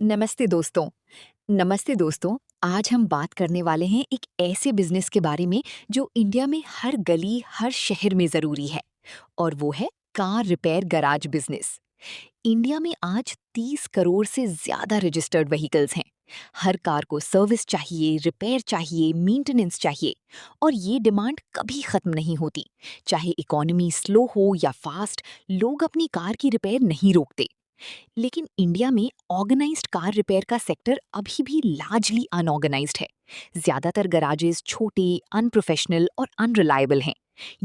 नमस्ते दोस्तों। नमस्ते दोस्तों। आज हम बात करने वाले हैं एक ऐसे बिजनेस के बारे में जो इंडिया में हर गली, हर शहर में ज़रूरी है और वो है car repair garage business. India में आज 30 करोड़ से ज़्यादा रजिस्टर्ड व्हीकल्स हैं। हर कार को सर्विस चाहिए, रिपेयर चाहिए, मेंटेनेंस चाहिए और ये डिमांड कभी ख़त्म नहीं होती। चाहे इकोनॉमी स्लो हो या फास्ट, लोग अपनी कार की रिपेयर नहीं रोकते। लेकिन इंडिया में ऑर्गेनाइज्ड कार रिपेयर का सेक्टर अभी भी लार्जली अनऑर्गेनाइज्ड है। ज्यादातर गैराजेस छोटे, अनप्रोफेशनल और अनरिलायबल हैं।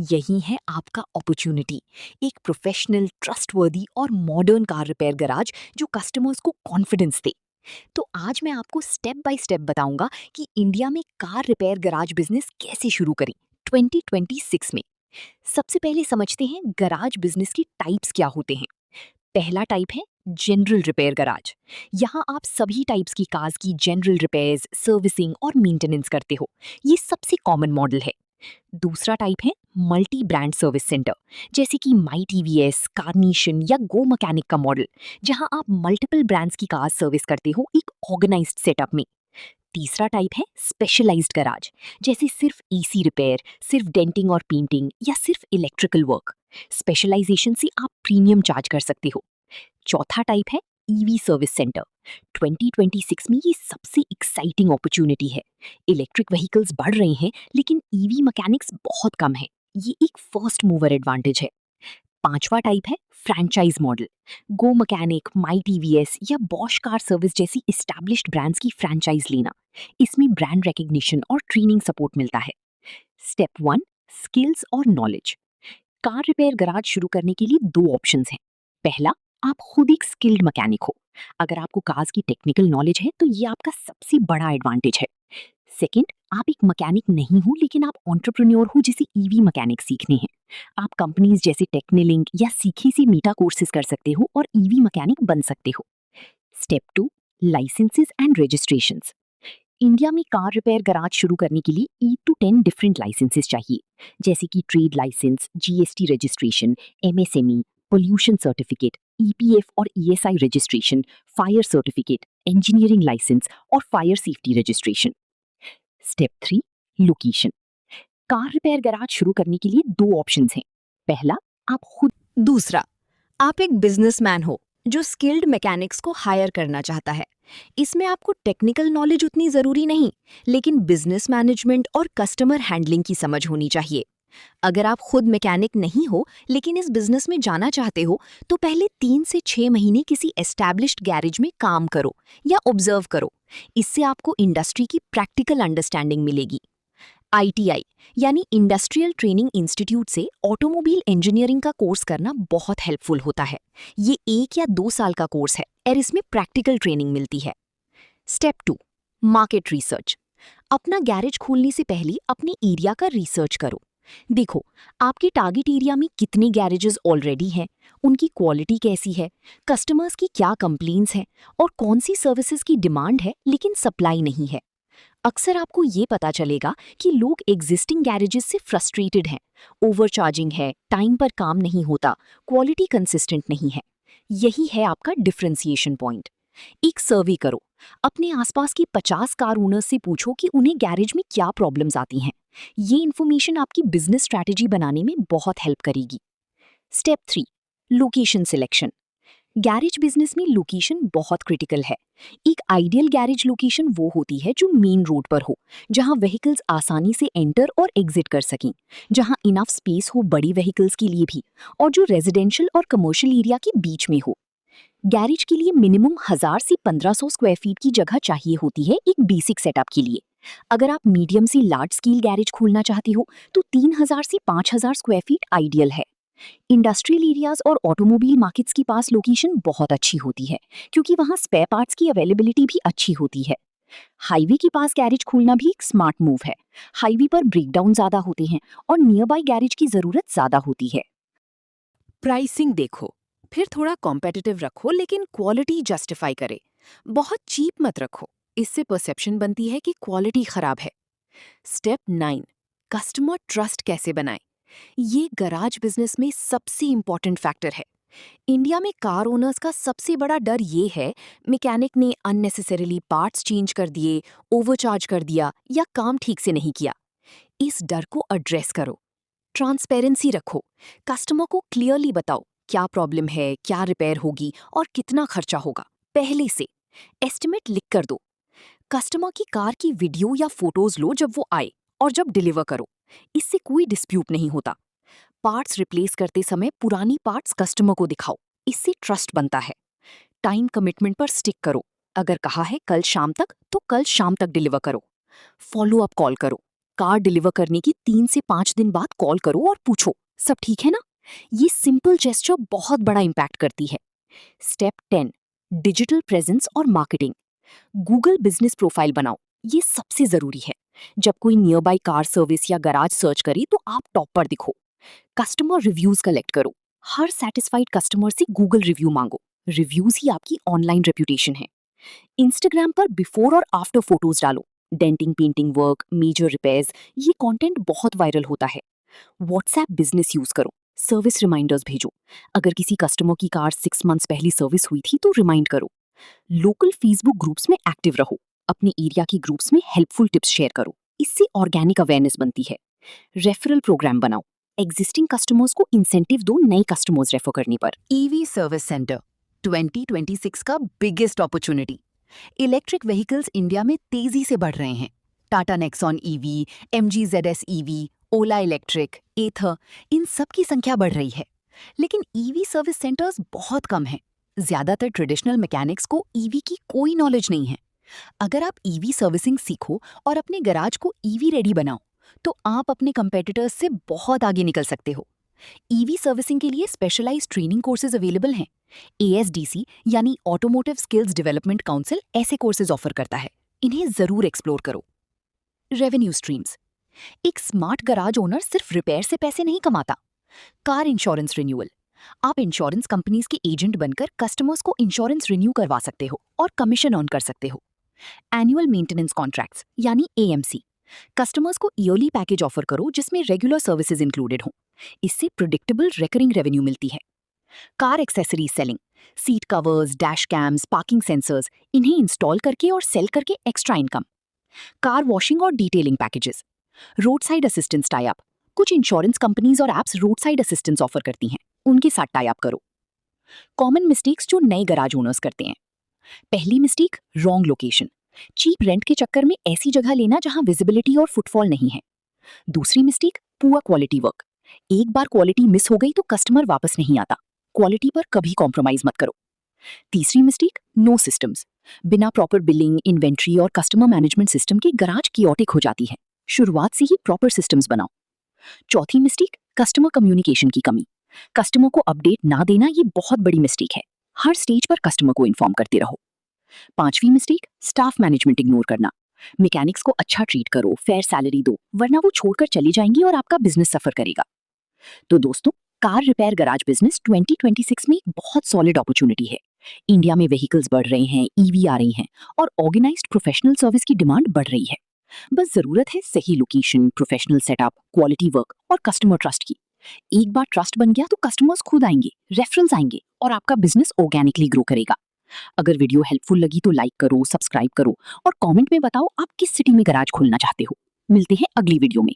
यही है आपका अपॉर्चुनिटी, एक प्रोफेशनल, ट्रस्टवर्दी और मॉडर्न कार रिपेयर गैराज जो कस्टमर्स को कॉन्फिडेंस दे। तो आज मैं आपको स्टेप बाय स्टेप बताऊंगा कि इंडिया में कार रिपेयर गैराज बिजनेस कैसे शुरू करें 2026 में। सबसे पहले समझते हैं गैराज बिजनेस की टाइप्स क्या होते हैं। पहला टाइप है जनरल रिपेयर गैराज। यहाँ आप सभी टाइप्स की कार्स की जनरल रिपेयर्स, सर्विसिंग और मेंटेनेंस करते हो। ये सबसे कॉमन मॉडल है। दूसरा टाइप है मल्टी ब्रांड सर्विस सेंटर, जैसे कि माई टीवीएस, कार्निशन या गो मैकेनिक का मॉडल, जहाँ आप मल्टीपल ब्रांड्स की कार सर्विस करते हो एक ऑर्गेनाइज्ड सेटअप में। तीसरा टाइप है स्पेशलाइज्ड गैराज, जैसे सिर्फ एसी रिपेयर, सिर्फ डेंटिंग और पेंटिंग या सिर्फ इलेक्ट्रिकल वर्क। स्पेशलाइजेशन से आप प्रीमियम चार्ज कर सकते हो। चौथा टाइप है ईवी सर्विस सेंटर। 2026 में ये सबसे एक्साइटिंग अपॉर्चुनिटी है। इलेक्ट्रिक व्हीकल्स बढ़ रहे हैं लेकिन ईवी मैकेनिक्स बहुत कम है। ये एक फर्स्ट मूवर एडवांटेज है। पांचवा टाइप है फ्रैंचाइज मॉडल। गो मैकेनिक, माई टीवीएस या बॉश कार सर्विस जैसी एस्टैब्लिश्ड ब्रांड्स की फ्रैंचाइज लेना। इसमें ब्रांड रिकग्निशन और ट्रेनिंग सपोर्ट मिलता है। स्टेप 1, स्किल्स और नॉलेज। कार रिपेयर गैराज शुरू करने के लिए दो ऑप्शंस हैं। पहला, आप खुद एक स्किल्ड मैकेनिक हो। अगर आपको कार्स की टेक्निकल नॉलेज है तो ये आपका सबसे बड़ा एडवांटेज है। सेकंड, आप एक मैकेनिक नहीं हो लेकिन आप एंटरप्रेन्योर हो जिसे ईवी मैकेनिक सीखने हैं। आप कंपनीज जैसे टेक्निलिंक या सीखी से मीटा कोर्सेज कर सकते हो और ईवी मैकेनिक बन सकते हो। Step 2, licenses and registrations. India में कार रिपेयर गैराज शुरू करने के लिए 8 to 10 डिफरेंट लाइसेंसेस चाहिए, जैसे कि trade licence, GST registration, MSME, pollution certificate, EPF और ESI registration, fire certificate, engineering licence और fire safety registration. Step 3, location. Car repair garage शुरू करने के लिए दो ऑप्शंस हैं। पहला, आप खुद। दूसरा, आप एक बिजनेसमैन हो जो स्किल्ड मैकेनिक्स को हायर करना चाहता है। इसमें आपको टेक्निकल नॉलेज उतनी जरूरी नहीं, लेकिन बिजनेस मैनेजमेंट और कस्टमर हैंडलिंग की समझ होनी चाहिए। अगर आप खुद मैकेनिक नहीं हो लेकिन इस बिजनेस में जाना चाहते हो, तो पहले 3 से 6 महीने किसी एस्टैब्लिश्ड गैरेज में काम करो या ऑब्जर्व करो। इससे आपको इंडस्ट्री की प्रैक्टिकल अंडरस्टैंडिंग मिलेगी। आईटीआई यानी इंडस्ट्रियल ट्रेनिंग इंस्टीट्यूट से ऑटोमोबाइल इंजीनियरिंग का कोर्स करना बहुत हेल्पफुल होता है। ये 1 या 2 साल का कोर्स है और इसमें प्रैक्टिकल ट्रेनिंग मिलती है। Step 2, market research. अपना गैरेज खोलने से पहले अपने एरिया का रिसर्च करो। देखो, आपके टारगेट एरिया में कितने गैरेजेस ऑलरेडी हैं, उनकी क्वालिटी कैसी है, कस्टमर्स की क्या कंप्लेंट्स हैं और कौन सी सर्विसेज की डिमांड है लेकिन सप्लाई नहीं है। अक्सर आपको ये पता चलेगा कि लोग एग्जिस्टिंग गैरेजेस से फ्रस्ट्रेटेड हैं, ओवरचार्जिंग है, टाइम पर काम नहीं होता, क्वालिटी कंसिस्टेंट नहीं है। यही है आपका डिफरेंशिएशन पॉइंट। एक सर्वे करो, अपने आसपास की 50 कार ओनर्स से पूछो कि उन्हें गैरेज में क्या प्रॉब्लम्स आती हैं। ये इन्फॉर्मेशन आपकी बिजनेस स्ट्रैटेजी बनाने में बहुत हेल्प करेगी। Step 3, location selection. Garage business में लोकेशन बहुत क्रिटिकल है। एक आइडियल गैरेज लोकेशन वो होती है जो मेन रोड पर हो, जहां व्हीकल्स आसानी से एंटर और एग्जिट कर सकें, जहां इनफ स्पेस हो बड़ी व्हीकल्स के लिए भी, और जो रेजिडेंशियल और कमर्शियल एरिया के बीच में हो। गैरेज के लिए मिनिमम 1000 से 1500 स्क्वायर फीट की जगह चाहिए होती है एक बेसिक सेटअप के लिए। अगर आप मीडियम से लार्ज स्केल गैरेज खोलना चाहते हो तो 3000 से 5000 स्क्वायर फीट आइडियल है। इंडस्ट्रियल एरियाज और ऑटोमोबाइल मार्केट्स के पास लोकेशन बहुत अच्छी होती है, क्योंकि वहां स्पेयर पार्ट्स की अवेलेबिलिटी भी अच्छी होती है। हाईवे के पास गैरेज खोलना भी एक स्मार्ट मूव है। हाईवे पर ब्रेकडाउन ज्यादा होते हैं और नियर बाय गैरेज की जरूरत ज्यादा होती है। प्राइसिंग देखो, फिर थोड़ा कॉम्पिटिटिव रखो लेकिन क्वालिटी जस्टिफाई करे। बहुत चीप मत रखो, इससे परसेप्शन बनती है कि क्वालिटी खराब है। स्टेप 9, कस्टमर ट्रस्ट कैसे बनाएं। ये गराज बिजनेस में सबसे इंपॉर्टेंट फैक्टर है। इंडिया में कार ओनर्स का सबसे बड़ा डर ये है, मैकेनिक ने अननेसेसरीली पार्ट्स चेंज कर दिए, ओवरचार्ज कर दिया या काम ठीक से नहीं किया। इस डर को एड्रेस करो। ट्रांसपेरेंसी रखो। कस्टमर को क्लियरली बताओ क्या प्रॉब्लम है, क्या रिपेयर होगी और कितना खर्चा होगा। पहले से एस्टिमेट लिख कर दो। कस्टमर की कार की वीडियो या फोटोज लो जब वो आए और जब डिलीवर करो। इससे कोई डिस्प्यूट नहीं होता। पार्ट्स रिप्लेस करते समय पुरानी पार्ट्स कस्टमर को दिखाओ। इससे ट्रस्ट बनता है। टाइम कमिटमेंट पर स्टिक करो। अगर कहा है कल शाम तक तो कल शाम तक डिलीवर करो। फॉलो अप कॉल करो। कार डिलीवर करने की 3 से 5 दिन बाद कॉल करो और पूछो सब ठीक है ना। ये सिंपल जेस्चर बहुत बड़ा इम्पैक्ट करती है। स्टेप 10, डिजिटल प्रेजेंस और मार्केटिंग। गूगल बिजनेस प्रोफाइल बनाओ। ये सबसे जरूरी है। जब कोई नियर बाई कार सर्विस या गराज सर्च करे तो आप टॉप पर दिखो। कस्टमर रिव्यूज कलेक्ट करो। हर सेटिस्फाइड कस्टमर से गूगल रिव्यू मांगो। रिव्यूज ही आपकी ऑनलाइन रेप्यूटेशन है। इंस्टाग्राम पर बिफोर और आफ्टर फोटोज डालो। Denting, painting work, major repairs, ये कंटेंट बहुत वायरल होता है। व्हाट्सएप बिजनेस यूज करो। सर्विस रिमाइंडर्स भेजो। अगर किसी कस्टमर की कार 6 मंथ्स पहले सर्विस हुई थी तो रिमाइंड करो। लोकल फेसबुक ग्रुप्स में एक्टिव रहो। अपने एरिया की ग्रुप्स में हेल्पफुल टिप्स शेयर करो। इससे ऑर्गेनिक अवेयरनेस बनती है। रेफरल प्रोग्राम बनाओ। एग्जिस्टिंग कस्टमर्स को इंसेंटिव दो नए कस्टमर्स रेफर करने पर। ईवी सर्विस सेंटर 2026 का biggest opportunity. Electric vehicles India में तेजी से बढ़ रहे हैं। Tata Nexon EV, MG ZS EV, Ola electric, Ather, इन सब की संख्या बढ़ रही है। लेकिन ईवी सर्विस सेंटर्स बहुत कम हैं। ज्यादातर ट्रेडिशनल मैकेनिक्स को ईवी की कोई नॉलेज नहीं है। अगर आप ईवी सर्विसिंग सीखो और अपने गैराज को ईवी रेडी बनाओ, तो आप अपने कंपेटिटर्स से बहुत आगे निकल सकते हो। ईवी सर्विसिंग के लिए स्पेशलाइज्ड ट्रेनिंग कोर्सेज अवेलेबल हैं। एएसडीसी यानी ऑटोमोटिव स्किल्स डेवलपमेंट काउंसिल ऐसे कोर्सेज ऑफर करता है। इन्हें जरूर एक्सप्लोर करो। Revenue streams. एक स्मार्ट गराज ओनर सिर्फ रिपेयर से पैसे नहीं कमाता। Car insurance renewal. आप इंश्योरेंस कंपनीज के एजेंट बनकर कस्टमर्स को इंश्योरेंस रिन्यू करवा सकते हो और कमीशन अर्न कर सकते हो। एनुअल मेंटेनेंस कॉन्ट्रैक्ट्स यानी एएमसी। कस्टमर्स को ईयरली पैकेज ऑफर करो जिसमें रेगुलर सर्विसेज इंक्लूडेड हो। इससे प्रिडिक्टेबल रिकरिंग रेवेन्यू मिलती है। Car accessories selling. Seat covers, dash cams, parking sensors, इन्हें इंस्टॉल करके और सेल करके एक्स्ट्रा इनकम। कार वॉशिंग और detailing packages. Road side assistance tie up. कुछ इंश्योरेंस कंपनीज और apps road side assistance offer करती हैं, उनके साथ टाई अप करो। कॉमन मिस्टेक्स जो नए गराज ओनर्स करते हैं। पहली mistake, wrong location. Cheap rent के चक्कर में ऐसी जगह लेना जहां विजिबिलिटी और फुटफॉल नहीं है। दूसरी मिस्टेक, पुअर क्वालिटी वर्क। एक बार क्वालिटी मिस हो गई तो कस्टमर वापस नहीं आता। क्वालिटी पर कभी कॉम्प्रोमाइज मत करो। तीसरी मिस्टेक, नो सिस्टम्स। बिना प्रॉपर बिलिंग, इन्वेंट्री और कस्टमर मैनेजमेंट सिस्टम के गराज कियोटिक हो जाती है। शुरुआत से ही प्रॉपर सिस्टम्स बनाओ। चौथी मिस्टेक, कस्टमर कम्युनिकेशन की कमी। कस्टमर को अपडेट ना देना ये बहुत बड़ी मिस्टेक है। हर स्टेज पर कस्टमर को इन्फॉर्म करते रहो। पांचवी मिस्टेक, स्टाफ मैनेजमेंट इग्नोर करना। मैकेनिक्स को अच्छा ट्रीट करो, फेयर सैलरी दो, वरना वो छोड़कर चली जाएंगी और आपका बिजनेस सफर करेगा। तो दोस्तों, कार रिपेयर गराज बिजनेस 2026 में एक बहुत सॉलिड अपॉर्चुनिटी है। इंडिया में व्हीकल्स बढ़ रहे हैं, ईवी आ रही हैं और ऑर्गेनाइज्ड प्रोफेशनल सर्विस की डिमांड बढ़ रही है। बस जरूरत है सही location, professional setup, quality work और कस्टमर ट्रस्ट की। एक बार ट्रस्ट बन गया तो कस्टमर्स खुद आएंगे, रेफरल्स आएंगे और आपका बिजनेस ऑर्गेनिकली ग्रो करेगा। अगर वीडियो हेल्पफुल लगी तो लाइक करो, सब्सक्राइब करो और कमेंट में बताओ आप किस सिटी में गराज खोलना चाहते हो। मिलते हैं अगली वीडियो में।